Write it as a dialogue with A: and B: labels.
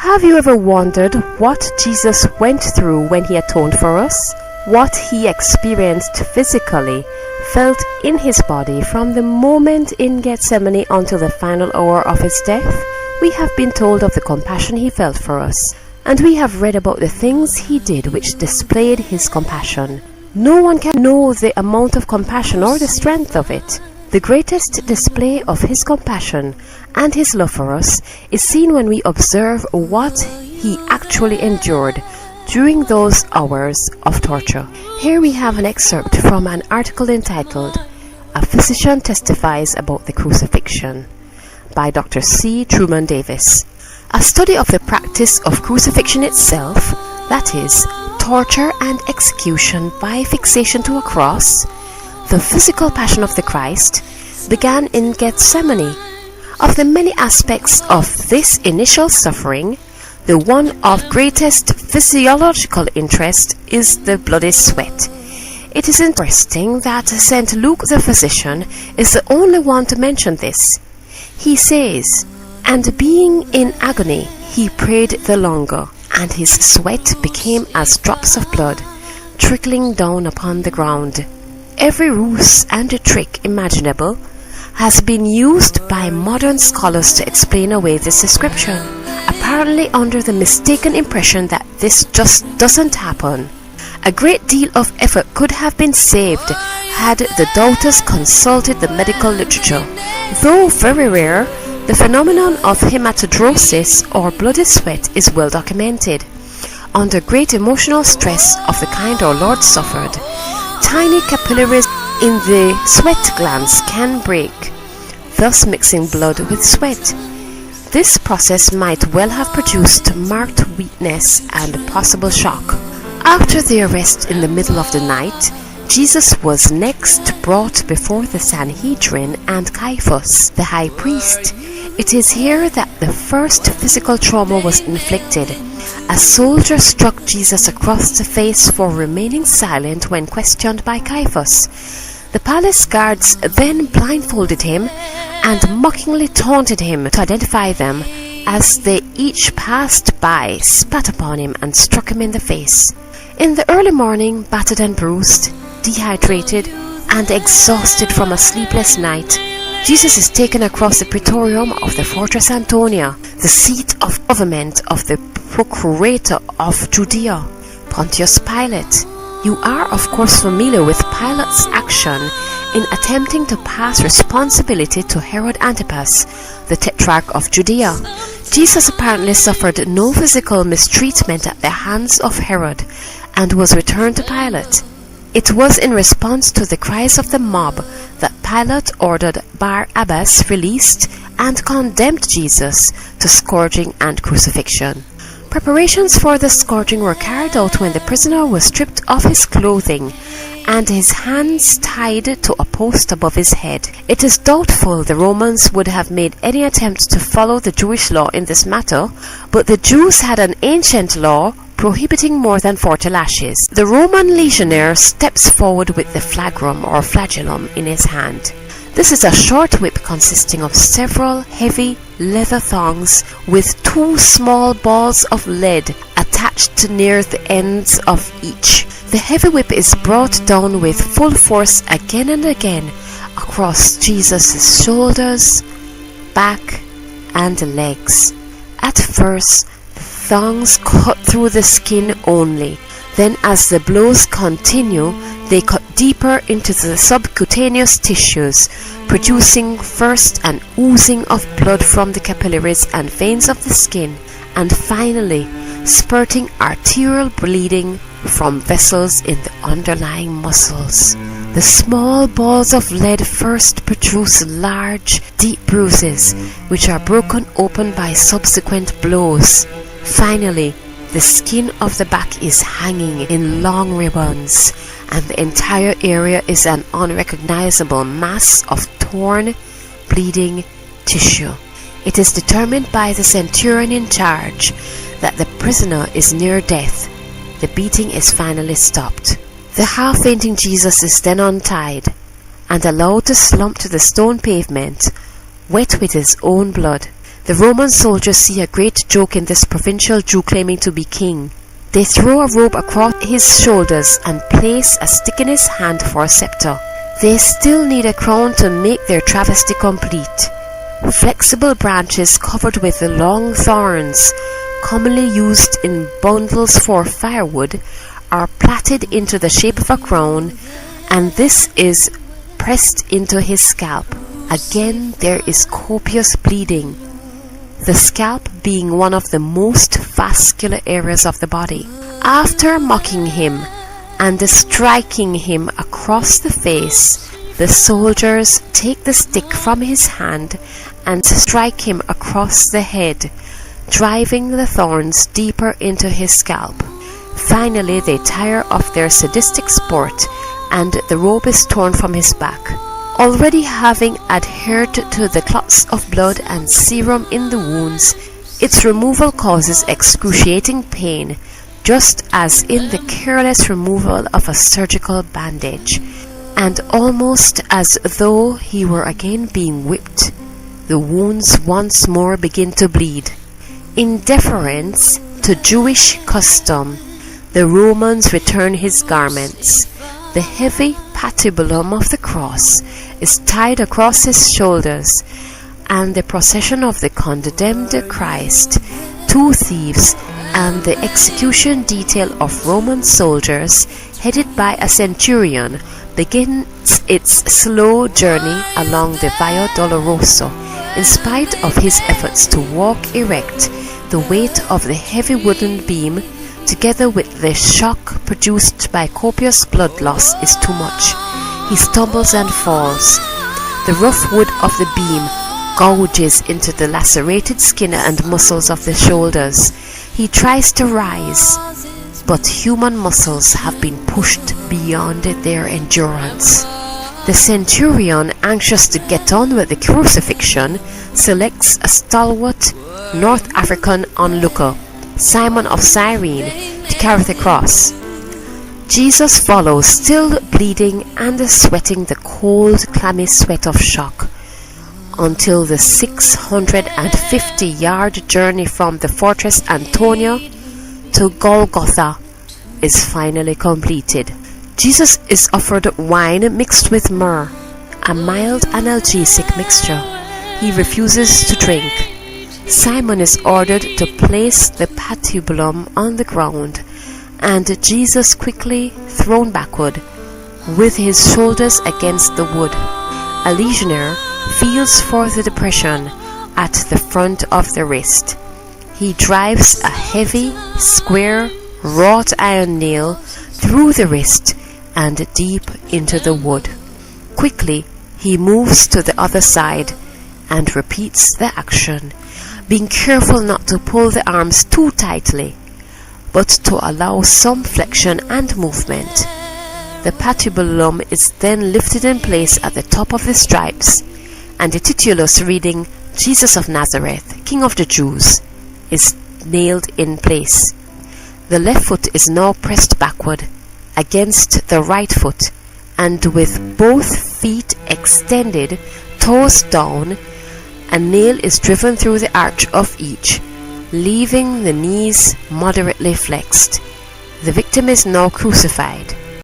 A: Have you ever wondered what Jesus went through when he atoned for us? What he experienced physically, felt in his body from the moment in Gethsemane until the final hour of his death? We have been told of the compassion he felt for us, and we have read about the things he did which displayed his compassion. No one can know the amount of compassion or the strength of it. The greatest display of his compassion and his love for us is seen when we observe what he actually endured during those hours of torture. Here we have an excerpt from an article entitled "A Physician Testifies About the Crucifixion" by Dr. C. Truman Davis. A study of the practice of crucifixion itself, that is, torture and execution by fixation to a cross, the physical passion of the Christ, began in Gethsemane. Of the many aspects of this initial suffering, the one of greatest physiological interest is the bloody sweat. It is interesting that St. Luke the physician is the only one to mention this. He says, "And being in agony, he prayed the longer, and his sweat became as drops of blood, trickling down upon the ground." Every ruse and trick imaginable has been used by modern scholars to explain away this description, apparently under the mistaken impression that this just doesn't happen. A great deal of effort could have been saved had the doubters consulted the medical literature. Though very rare, the phenomenon of hematidrosis or bloody sweat is well documented. Under great emotional stress of the kind our Lord suffered, tiny capillaries in the sweat glands can break, thus mixing blood with sweat. This process might well have produced marked weakness and possible shock. After the arrest in the middle of the night, Jesus was next brought before the Sanhedrin and Caiaphas, the high priest. It is here that the first physical trauma was inflicted. A soldier struck Jesus across the face for remaining silent when questioned by Caiaphas. The palace guards then blindfolded him and mockingly taunted him to identify them as they each passed by, spat upon him and struck him in the face. In the early morning, battered and bruised, dehydrated and exhausted from a sleepless night, Jesus is taken across the praetorium of the fortress Antonia, the seat of government of the procurator of Judea, Pontius Pilate. You are of course familiar with Pilate's action in attempting to pass responsibility to Herod Antipas, the tetrarch of Judea. Jesus apparently suffered no physical mistreatment at the hands of Herod and was returned to Pilate. It was in response to the cries of the mob that Pilate ordered Barabbas released and condemned Jesus to scourging and crucifixion. Preparations for the scourging were carried out when the prisoner was stripped of his clothing and his hands tied to a post above his head. It is doubtful the Romans would have made any attempt to follow the Jewish law in this matter, but the Jews had an ancient law prohibiting more than 40 lashes. The Roman legionnaire steps forward with the flagrum or flagellum in his hand. This is a short whip consisting of several heavy leather thongs with 2 small balls of lead attached near the ends of each. The heavy whip is brought down with full force again and again across Jesus' shoulders, back, and legs. At first, the thongs cut through the skin only. Then as the blows continue, they cut deeper into the subcutaneous tissues, producing first an oozing of blood from the capillaries and veins of the skin, and finally spurting arterial bleeding from vessels in the underlying muscles. The small balls of lead first produce large, deep bruises, which are broken open by subsequent blows. Finally, the skin of the back is hanging in long ribbons, and the entire area is an unrecognizable mass of torn, bleeding tissue. It is determined by the centurion in charge that the prisoner is near death. The beating is finally stopped. The half-fainting Jesus is then untied and allowed to slump to the stone pavement, wet with his own blood. The Roman soldiers see a great joke in this provincial Jew claiming to be king. They throw a robe across his shoulders and place a stick in his hand for a scepter. They still need a crown to make their travesty complete. Flexible branches covered with long thorns, commonly used in bundles for firewood, are plaited into the shape of a crown, and this is pressed into his scalp. Again there is copious bleeding, the scalp being one of the most vascular areas of the body. After mocking him and striking him across the face, the soldiers take the stick from his hand and strike him across the head, driving the thorns deeper into his scalp. Finally, they tire of their sadistic sport, and the robe is torn from his back. Already having adhered to the clots of blood and serum in the wounds, its removal causes excruciating pain, just as in the careless removal of a surgical bandage, and almost as though he were again being whipped, the wounds once more begin to bleed. In deference to Jewish custom, the Romans return his garments. The heavy patibulum of the cross is tied across his shoulders, and the procession of the condemned Christ, two thieves, and the execution detail of Roman soldiers headed by a centurion begins its slow journey along the Via Dolorosa. In spite of his efforts to walk erect, the weight of the heavy wooden beam, together with the shock produced by copious blood loss, is too much. He stumbles and falls. The rough wood of the beam gouges into the lacerated skin and muscles of the shoulders. He tries to rise, but human muscles have been pushed beyond their endurance. The centurion, anxious to get on with the crucifixion, selects a stalwart North African onlooker, Simon of Cyrene, to carry the cross. Jesus follows, still bleeding and sweating the cold, clammy sweat of shock, until the 650-yard journey from the fortress Antonia to Golgotha is finally completed. Jesus is offered wine mixed with myrrh, a mild analgesic mixture. He refuses to drink. Simon is ordered to place the patibulum on the ground, and Jesus quickly thrown backward, with his shoulders against the wood. A legionnaire feels for the depression at the front of the wrist. He drives a heavy, square, wrought iron nail through the wrist and deep into the wood. Quickly he moves to the other side and repeats the action, being careful not to pull the arms too tightly, but to allow some flexion and movement. The patibulum is then lifted in place at the top of the stripes, and the titulus reading Jesus of Nazareth, King of the Jews, is nailed in place. The left foot is now pressed backward against the right foot, and with both feet extended, toes down, a nail is driven through the arch of each, leaving the knees moderately flexed. The victim is now crucified.